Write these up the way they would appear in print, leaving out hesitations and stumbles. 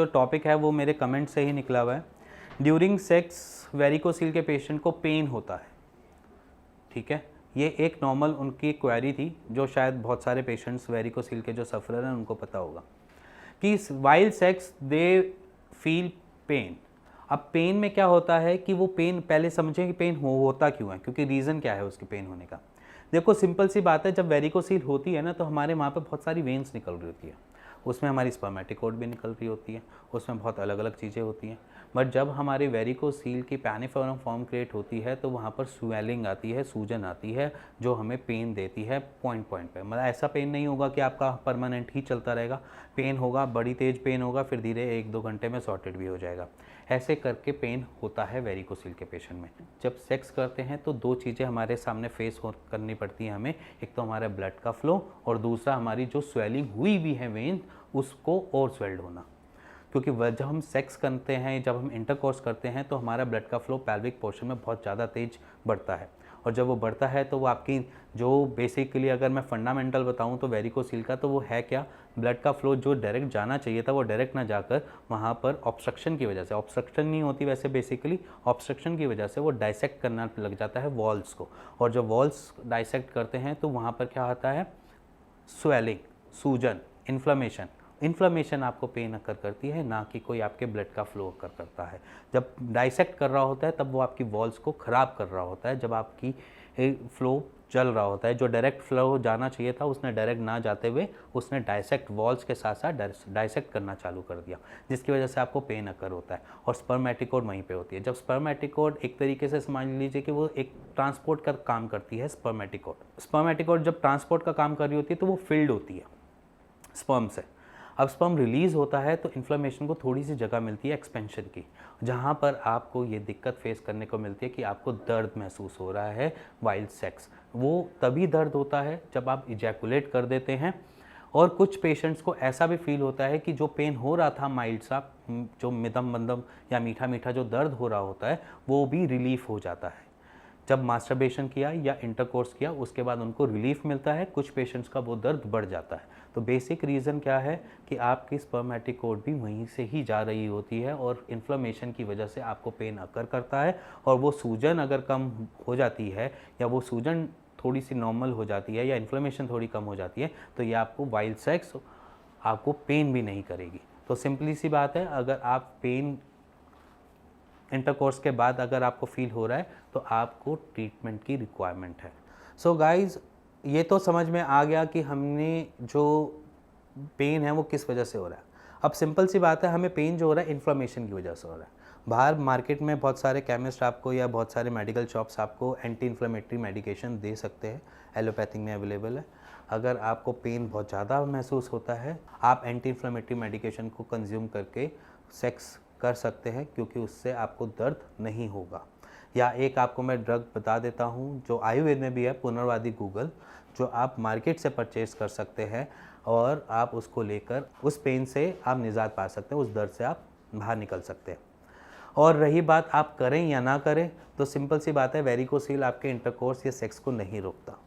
जो टॉपिक है वो मेरे कमेंट से ही निकला हुआ है। ड्यूरिंग सेक्स वेरिकोसील के पेशेंट को पेन होता है, ठीक है। ये एक नॉर्मल उनकी क्वेरी थी जो शायद बहुत सारे पेशेंट्स वेरिकोसील के जो सफ़रर हैं उनको पता होगा कि while sex they feel pain. अब पेन में क्या होता है कि वो पेन, पहले समझें कि पेन होता क्यों है, क्योंकि रीज़न क्या है उसके पेन होने का। देखो सिंपल सी बात है, जब वेरिकोसील होती है ना तो हमारे वहाँ पे बहुत सारी वेन्स निकल रही होती है, उसमें हमारी स्पर्मेटिकोड भी निकल रही होती है, उसमें बहुत अलग अलग चीज़ें होती हैं। बट जब हमारे वेरिकोसील की पैनिफोरम फॉर्म क्रिएट होती है तो वहाँ पर स्वेलिंग आती है, सूजन आती है, जो हमें पेन देती है पॉइंट पॉइंट पे। मतलब ऐसा पेन नहीं होगा कि आपका परमानेंट ही चलता रहेगा, पेन होगा, बड़ी तेज़ पेन होगा, फिर धीरे 1-2 घंटे में सॉर्टेड भी हो जाएगा। ऐसे करके पेन होता है वेरिकोसील के पेशेंट में। जब सेक्स करते हैं तो 2 चीज़ें हमारे सामने फेस करनी पड़ती हैं हमें, एक तो हमारा ब्लड का फ्लो और दूसरा हमारी जो स्वेलिंग हुई भी है वेन उसको और स्वेल्ड होना। क्योंकि जब हम सेक्स करते हैं, जब हम इंटरकोर्स करते हैं तो हमारा ब्लड का फ्लो पैल्विक पोर्शन में बहुत ज़्यादा तेज बढ़ता है, और जब वो बढ़ता है तो वो आपकी जो बेसिकली अगर मैं फंडामेंटल बताऊं तो वेरिकोसील का तो वो है क्या, ब्लड का फ्लो जो डायरेक्ट जाना चाहिए था वो डायरेक्ट ना जाकर वहाँ पर ऑब्स्ट्रक्शन की वजह से, ऑब्स्ट्रक्शन नहीं होती वैसे बेसिकली, ऑब्स्ट्रक्शन की वजह से वो डाइसेक्ट करना लग जाता है वॉल्स को, और जब वॉल्स डाइसेक्ट करते हैं तो वहाँ पर क्या आता है, स्वेलिंग, सूजन, इन्फ्लेमेशन। इन्फ्लेमेशन आपको पेन अकर करती है, ना कि कोई आपके ब्लड का फ्लो अकर करता है। जब डाइसेक्ट कर रहा होता है तब वो आपकी वॉल्स को ख़राब कर रहा होता है, जब आपकी फ्लो चल रहा होता है, जो डायरेक्ट फ्लो जाना चाहिए था उसने डायरेक्ट ना जाते हुए उसने डाइसेक्ट वॉल्स के साथ साथ डाइसेक्ट करना चालू कर दिया, जिसकी वजह से आपको पेन अकर होता है। और स्पर्मेटिकोड वहीं पे होती है। जब स्पर्मेटिकोड एक तरीके से समझ लीजिए कि वो एक ट्रांसपोर्ट का काम करती है। स्पर्मेटिकोड जब ट्रांसपोर्ट का काम कर रही होती है तो वो फिल्ड होती है स्पर्म से। अब स्पर्म रिलीज़ होता है तो इन्फ्लेमेशन को थोड़ी सी जगह मिलती है एक्सपेंशन की, जहाँ पर आपको ये दिक्कत फेस करने को मिलती है कि आपको दर्द महसूस हो रहा है वाइल्ड सेक्स। वो तभी दर्द होता है जब आप इजैकुलेट कर देते हैं, और कुछ पेशेंट्स को ऐसा भी फील होता है कि जो पेन हो रहा था माइल्ड सा, जो मिदम मंदम या मीठा मीठा जो दर्द हो रहा होता है वो भी रिलीफ हो जाता है। जब मास्टरबेशन किया या इंटरकोर्स किया उसके बाद उनको रिलीफ मिलता है, कुछ पेशेंट्स का वो दर्द बढ़ जाता है। तो बेसिक रीज़न क्या है कि आपकी स्पर्मेटिकोड भी वहीं से ही जा रही होती है, और इन्फ्लेमेशन की वजह से आपको पेन अकर करता है, और वो सूजन अगर कम हो जाती है या वो सूजन थोड़ी सी नॉर्मल हो जाती है या इन्फ्लेमेशन थोड़ी कम हो जाती है तो ये आपको वाइल्ड सेक्स आपको पेन भी नहीं करेगी। तो सिंपली सी बात है, अगर आप पेन इंटरकोर्स के बाद अगर आपको फील हो रहा है तो आपको ट्रीटमेंट की रिक्वायरमेंट है। सो गाइज़, ये तो समझ में आ गया कि हमने जो पेन है वो किस वजह से हो रहा है। अब सिंपल सी बात है, हमें पेन जो हो रहा है इन्फ्लेमेशन की वजह से हो रहा है। बाहर मार्केट में बहुत सारे केमिस्ट आपको या बहुत सारे मेडिकल शॉप्स आपको एंटी इन्फ्लेमेटरी मेडिकेशन दे सकते हैं, एलोपैथिक में अवेलेबल है। अगर आपको पेन बहुत ज़्यादा महसूस होता है, आप एंटी इन्फ्लेमेटरी मेडिकेशन को कंज्यूम करके सेक्स कर सकते हैं, क्योंकि उससे आपको दर्द नहीं होगा। या एक आपको मैं ड्रग बता देता हूँ जो आयुर्वेद में भी है, पुनर्वादी गूगल, जो आप मार्केट से परचेज़ कर सकते हैं, और आप उसको लेकर उस पेन से आप निजात पा सकते हैं, उस दर्द से आप बाहर निकल सकते हैं। और रही बात आप करें या ना करें, तो सिंपल सी बात है, वेरिकोसील आपके इंटरकोर्स या सेक्स को नहीं रोकता,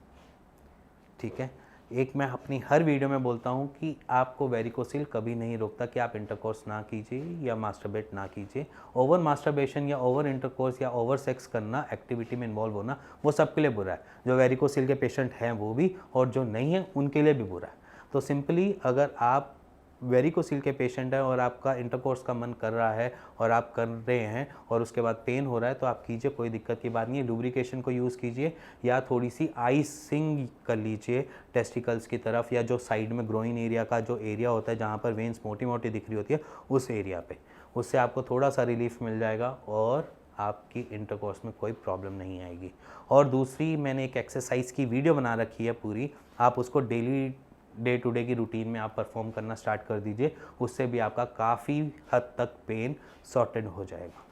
ठीक है। एक मैं अपनी हर वीडियो में बोलता हूँ कि आपको वेरिकोसील कभी नहीं रोकता कि आप इंटरकोर्स ना कीजिए या मास्टरबेट ना कीजिए। ओवर मास्टरबेशन या ओवर इंटरकोर्स या ओवर सेक्स करना, एक्टिविटी में इन्वॉल्व होना, वो सबके लिए बुरा है। जो वेरिकोसील के पेशेंट हैं वो भी, और जो नहीं है उनके लिए भी बुरा है। तो सिंपली अगर आप वेरिकोसील के पेशेंट हैं और आपका इंटरकोर्स का मन कर रहा है और आप कर रहे हैं और उसके बाद पेन हो रहा है, तो आप कीजिए, कोई दिक्कत की बात नहीं है। लुब्रिकेशन को यूज़ कीजिए या थोड़ी सी आइसिंग कर लीजिए टेस्टिकल्स की तरफ, या जो साइड में ग्रोइन एरिया का जो एरिया होता है जहाँ पर वेन्स मोटी मोटी दिख रही होती है उस एरिया पे, उससे आपको थोड़ा सा रिलीफ मिल जाएगा और आपकी इंटरकोर्स में कोई प्रॉब्लम नहीं आएगी। और दूसरी, मैंने एक एक्सरसाइज की वीडियो बना रखी है पूरी, आप उसको डेली डे टू डे की रूटीन में आप परफॉर्म करना स्टार्ट कर दीजिए, उससे भी आपका काफ़ी हद तक पेन सॉर्टेड हो जाएगा।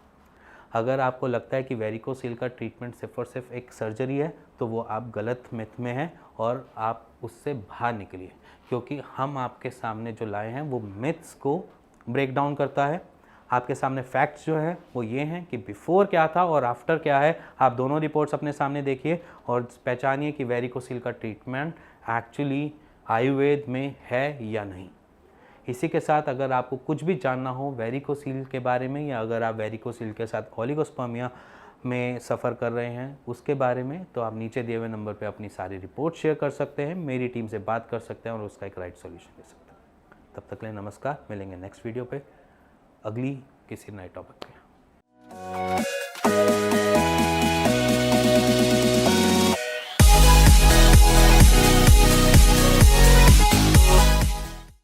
अगर आपको लगता है कि वेरिकोसील का ट्रीटमेंट सिर्फ और सिर्फ एक सर्जरी है, तो वो आप गलत मिथ में हैं और आप उससे बाहर निकलिए, क्योंकि हम आपके सामने जो लाए हैं वो मिथ्स को ब्रेक डाउन करता है। आपके सामने फैक्ट्स जो है वो ये हैं कि बिफोर क्या था और आफ्टर क्या है। आप दोनों रिपोर्ट्स अपने सामने देखिए और पहचानिए कि वेरिकोसील का ट्रीटमेंट एक्चुअली आयुर्वेद में है या नहीं। इसी के साथ अगर आपको कुछ भी जानना हो वेरिकोसील के बारे में, या अगर आप वेरिकोसील के साथ ओलिगोस्पर्मिया में सफ़र कर रहे हैं उसके बारे में, तो आप नीचे दिए हुए नंबर पे अपनी सारी रिपोर्ट शेयर कर सकते हैं, मेरी टीम से बात कर सकते हैं और उसका एक राइट सॉल्यूशन दे सकते हैं। तब तक के लिए नमस्कार, मिलेंगे नेक्स्ट वीडियो पे अगली किसी नए टॉपिक पे।